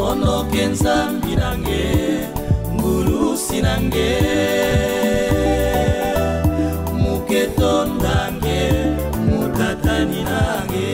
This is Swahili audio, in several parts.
mono kenzambi nange ngulusi nange muketondange mukatani nange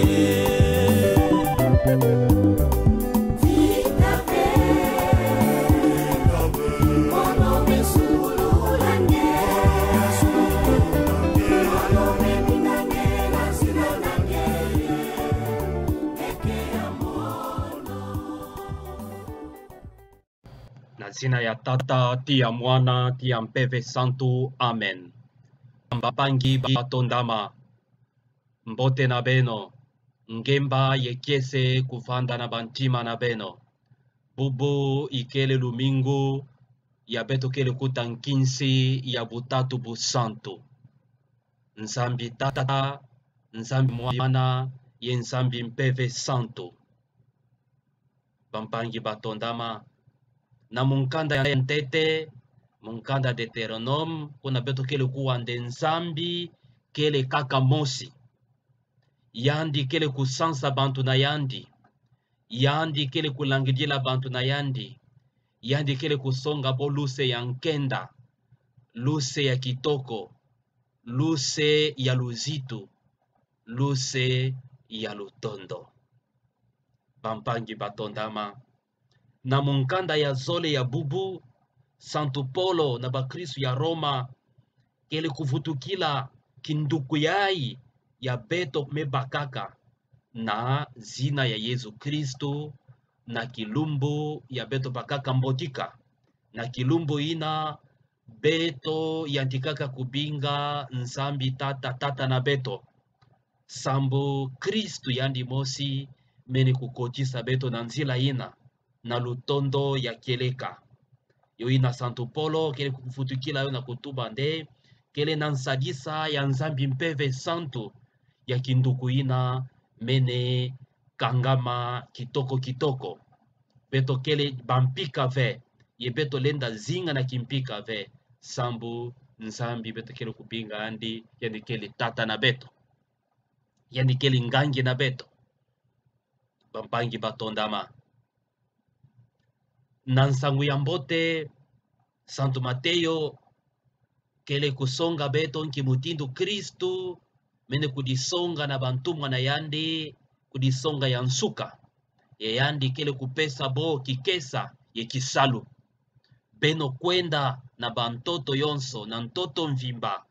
Zina ya Tata, tia Mwana, tia Mpeve Santu, Amen. Mbapangi batondama, mbote na beno, ngemba yekiese kufanda na bantima na beno. Bubu ikele lumingu, ya beto kele kutankinsi, ya butatu busantu. Nzambi Tata, Nzambi Mwana, ye Nzambi Mpeve Santu. Mbapangi batondama, na munkanda ya ntete, munkanda Deuteronome, kuna beto kele kuwande Nzambi, kele kaka mosi. Yandi kele kusansa bantu na yandi. Yandi kele kulangidila bantu na yandi. Yandi kele kusonga bo luse ya nkenda. Luse ya kitoko. Luse ya luzitu. Luse ya lutondo. Bampangi batondama. Na munkanda ya zole ya bubu, Santo Polo na bakristu ya Roma, kele kuvutukila kinduku yai ya beto mebakaka na zina ya Yesu Kristo na kilumbu ya beto bakaka mbotika na kilumbu ina beto yantikaka kubinga Nzambi tata na beto sambu Kristo yandi mosi mene kukotisa beto na nzila ina na lutondo ya keleka yo ina Santo Polo kele kufutukila yo na kutuba nde kele nansadisa ya Nzambi Mpeve Santu ya kinduku ina mene kangama kitoko beto kele bampika ve ye beto lenda zinga na kimpika ve sambu Nzambi beto kele kupinga andi yani kele tata na beto yani kele ngangi na beto bampangi batondama nansangu ya mbote Santo Mateo kele kusonga beto nkimutindu Kristu mene kudisonga na bantumwa na yandi kudisonga ya nsuka ye yandi kele kupesa bo kikesa ye kisalu beno kwenda na bantoto yonso na ntoto mvimba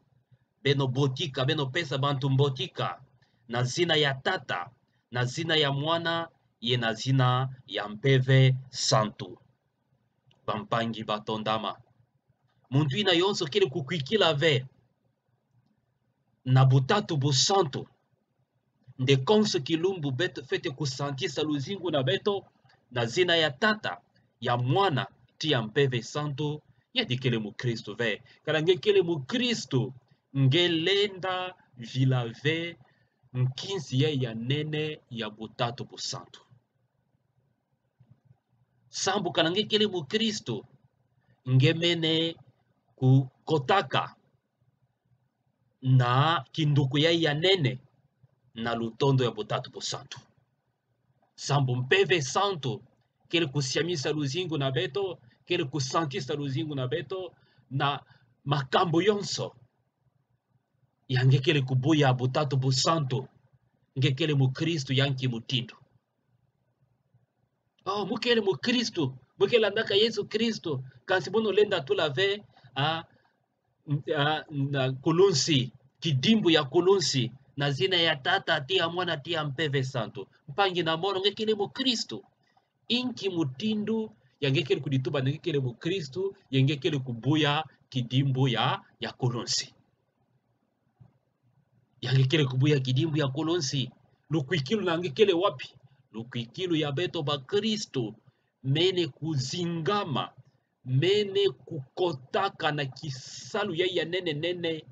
beno botika beno pesa bantu mbotika na zina ya Tata na zina ya Mwana ye na zina ya Mpeve Santu bampangi batondama muntu ina yonso kele kukwikila ve na butatu busantu nde konso kilumbu beto fete kusantisa luzingu na beto na zina ya Tata ya Mwana tia Mpeve Santu yadi kele mu Kristo ve kalange kele mu Kristo ngelenda vila ve nkinsi ya nene ya butatu busantu sambu kalange kele mu Kristo ngemene kukotaka na kinduku ya nene na lutondo ya butatu busantu sambu Mpeve Santu kele kusiamisa luzingu na beto kele kusantisa luzingu na beto na makambo yonso yange kele kubuya butatu busantu nge kele mu Kristu yanki mutindo oh mukele mu Kristu mukele andaka Yesu Kristu kansi bono lenda tula ve na kulunsi kidimbu ya kulunsi na zina ya Tata tia Mwana tia Mpeve Santu mpangi na mono ngekele mu Kristu inki mutindu yangekele kudituba ngekele mu Kristu yangekele kubuya kidimbu ya kulunsi yangekele kubuya kidimbu ya kulunsi lukwikilu na ngekele wapi lukwikilu ya beto ba Kristu mene kuzingama mene kukotaka na kisalu ya nene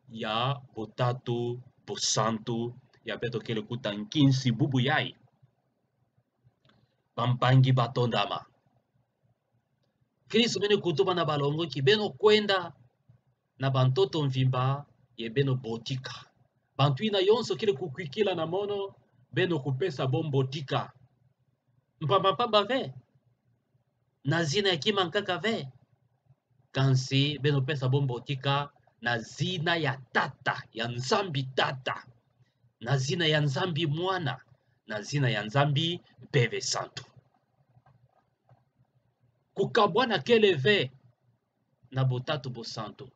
ya butatu busantu ya beto kele kutankinsi bubu yai bampangi batondama Kristu mene kutuba na balongo ki beno kwenda na bantoto mvimba ye beno botika bantu ina yonso kele kukwikila na mono beno kupesa bombotika mpamba ve na zina ya kimankaka ve kansi beno pesa bombo tika na zina ya tata ya nzambi tata na zina ya nzambi mwana na zina ya nzambi mpeve santu kukabwana kele ve na botatu bo santu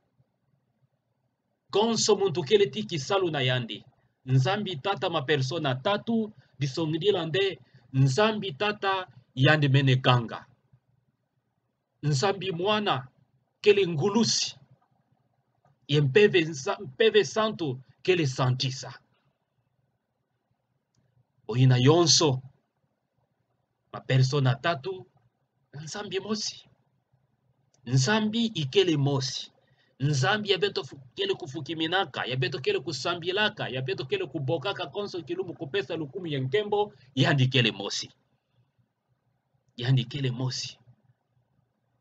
konso muntu kele tiki salu na yandi nzambi tata ma persona tatu disongidila nde nzambi tata yandi mene ganga nzambi mwana kele ngulusi ye mpeve santu kele santisa oina yonso ma persona tatu nzambi mosi nzambi ikele mosi nzambi ya beto kele kufukiminaka ya beto kele kusambilaka ya beto kele kubokaka konso kilumu kupesa lukumu ya nkembo yandi kele mosi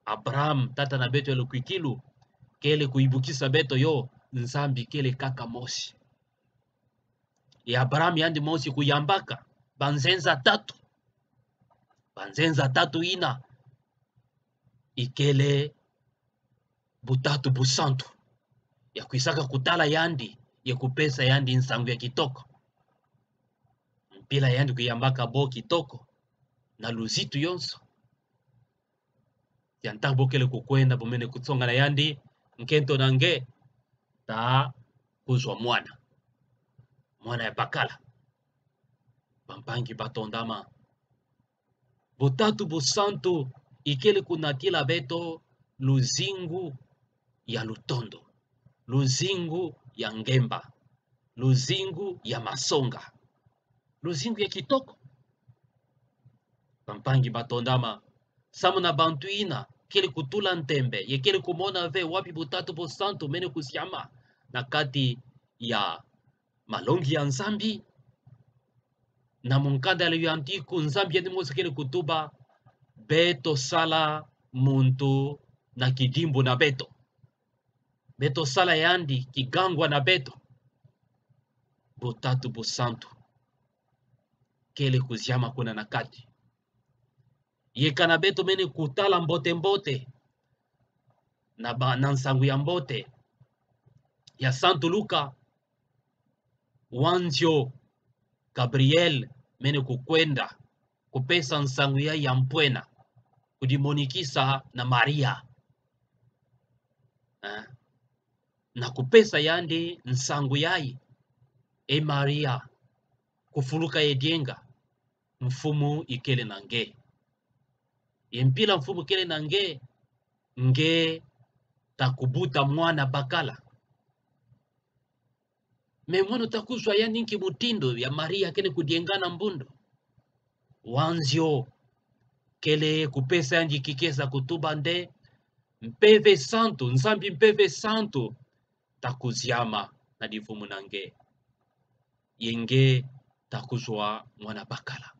Abraham tata na beto ya kwikilu kele kuibukisa beto yo nzambi kele kaka mosi ya Abraham yandi mosi kuyambaka banzenza tatu ina ikele butatu busantu ya kuisaka kutala yandi ya kupesa yandi nsangu ya kitoko mpila yandi kuyambaka bo kitoko na luzitu yonso yantambo kele kukwenda bumene kutsonga na yandi nkento nange ta kuzwa mwana ya bakala bampangi batondama butatu busantu ikele kunatila beto luzingu ya lutondo luzingu ya ngemba luzingu ya masonga luzingu ya kitoko bampangi batondama samu na bantu ina kele kutula ntembe ye kele kumona ve wapi butatu busantu mene kusiama na kati ya malongi ya nzambi na munkanda ya antiku nzambi yandi mosi kele kutuba beto sala muntu na kidimbu na beto sala yandi kigangwa na beto butatu busantu kele kuziama kuna na kati yekana beto mene kutala mbote na nsangu ya mbote ya Santo Luka wanzio Gabriel mene kukwenda kupesa nsangu ya mpwena kudimonikisa na Maria na kupesa yandi nsangu yai Maria kufuluka yedienga mfumu ikele nange yempila mfumu kele nange nge takubuta mwana bakala memwono takuzwa ya ninki mutindo ya Maria kene kudiengana mbundo wanzio kele kupesa yanji kikesa kutuba nde mpeve santu nzambi mpeve santu takuziama na divumu nange yenge takuzwa mwana bakala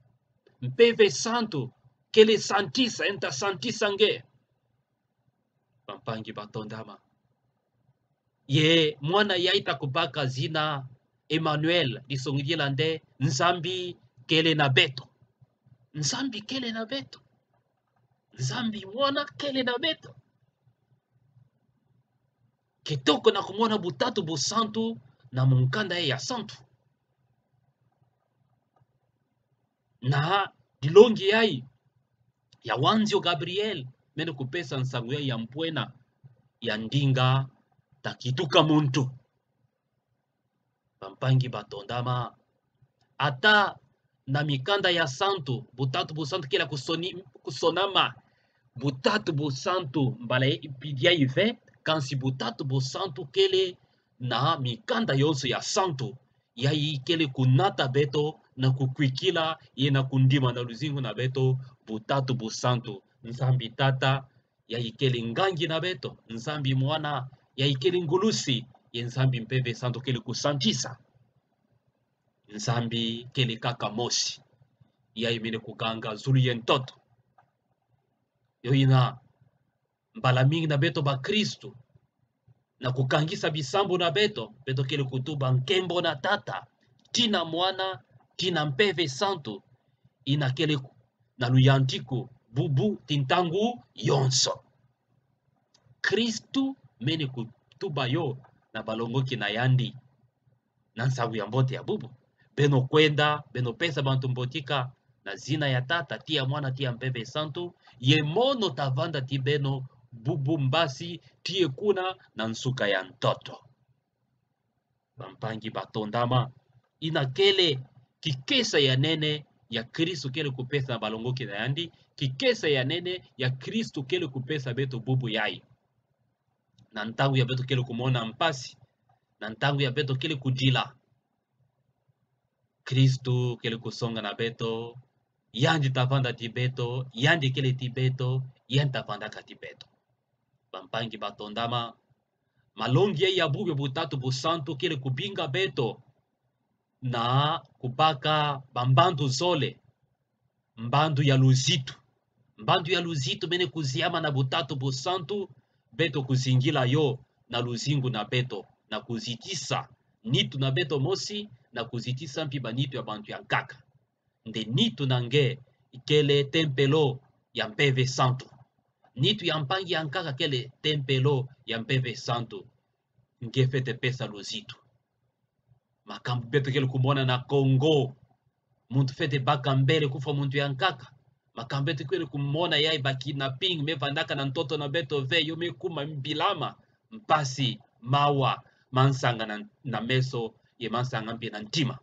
mpeve santu kele santisa enta santisa nge pampangi batondama ye mwana yaita kubaka zina Emmanuel disongidila nde nzambi kele na beto nzambi kele na beto nzambi mwana kele na beto kitoko na kumwona butatu busantu na munkanda ya santu na dilongi yai ya wanzio Gabriel mene kupesa nsangu ya mpwena ya ndinga takituka muntu pampangi batondama ata na mikanda ya santu butatu busantu kila kusonama butatu busantu mbala ipidia ive kansi butatu busantu kele na mikanda yonso ya santu yai kele kunata beto na kukwikila ye na kundima na luzingu na beto butatu busantu nzambi tata yai kele ngangi na beto nzambi mwana yai kele ngulusi ye nzambi mpeve santu kele kusantisa nzambi kele kaka mosi yai mine kuganga zulu ye ntoto yo ina mbala mingi na beto ba Kristu na kukangisa bisambu na beto kele kutuba nkembo na tata tina mwana tina mpeve santu ina kele na luyantiku bubu tintangu yonso. Kristu mene kutuba yo na balongoki na yandi na nsabu ya mbote ya bubu. Beno kwenda, beno pesa bantu mbotika na zina ya tata, tia mwana, tia mpeve santu, ye mono tavanda ti beno bubu mbasi, tie kuna na nsuka ya ntoto. Bampangi batondama, ina kele kikesa ya nene ya Kristu kele kupesa na balongoki na yandi, kikesa ya nene ya Kristu kele kupesa beto bubu yai. Na ntangu ya beto kele kumona mpasi, na ntangu ya beto kele kudila. Kristu kele kusonga na beto, yandi tavanda ti beto, yandi kele ti beto, yandi tavanda ka ti beto. Bampangi batondama, malongi ya bubu butatu busantu kele kubinga beto, na kubaka bambandu zole, mbandu ya luzitu. Mbandu ya luzitu mene kuziama na butatu busantu, beto kuzingila yo na luzingu na beto, na kuzitisa nitu na beto mosi, na kuzitisa mpiba nitu ya bantu ya nkaka. Nde nitu nange kele tempelo ya mpeve santu. Nitu ya mpangi ya nkaka kele tempelo ya mpeve santu. Nge fete pesa luzitu. Makambu beto kele kumona na Kongo. Muntu fete baka mbele kufa muntu ya nkaka. Makambu beto kele kumona yai baki na ping me vandaka na ntoto na beto ve yo me kuma mbilama. Mpasi, mawa, mansanga na meso ye mansanga mpi na ntima.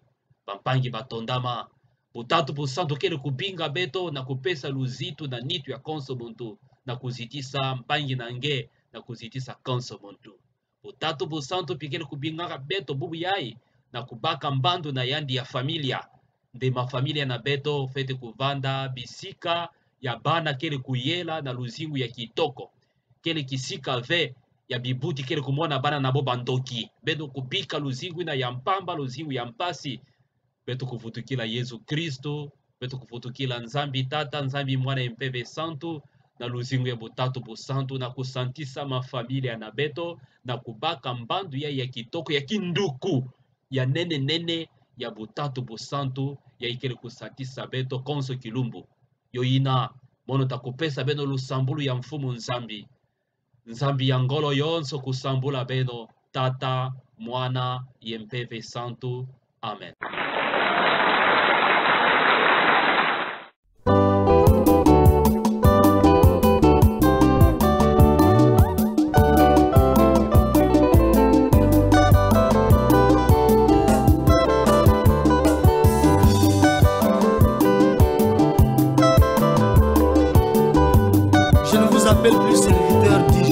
Bampangi batondama. Butatu busantu kele kubinga beto na kupesa luzitu na nitu ya konso muntu. Na kuzitisa mpangi na nge na kuzitisa konso muntu. Butatu busantu pikele kubinga beto bubu yai. Na kubaka mbandu na yandi ya familia. Nde mafamilia na beto fete kuvanda bisika ya bana kele kuyela na luzingu ya kitoko. Kele kisika ve ya bibuti kele kumona bana na bo bandoki. Beto kubika luzingu na ya mpamba luzingu ya mpasi. Beto kufutukila Yesu Kristo. Beto kufutukila nzambi tata, nzambi mwana mpeve santu. Na luzingu ya butatu busantu na kusantisa mafamilia na beto. Na kubaka mbandu ya kitoko ya kinduku. Ya nene ya butatu busantu ya ikele kusatisa beto konso kilumbu. Yo ina mono takupesa beno lusambulu ya mfumu nzambi. Nzambi ya ngolo yonso kusambula beno tata, mwana, yempeve santu. Amen. Je ne vous appelle plus serviteur, dit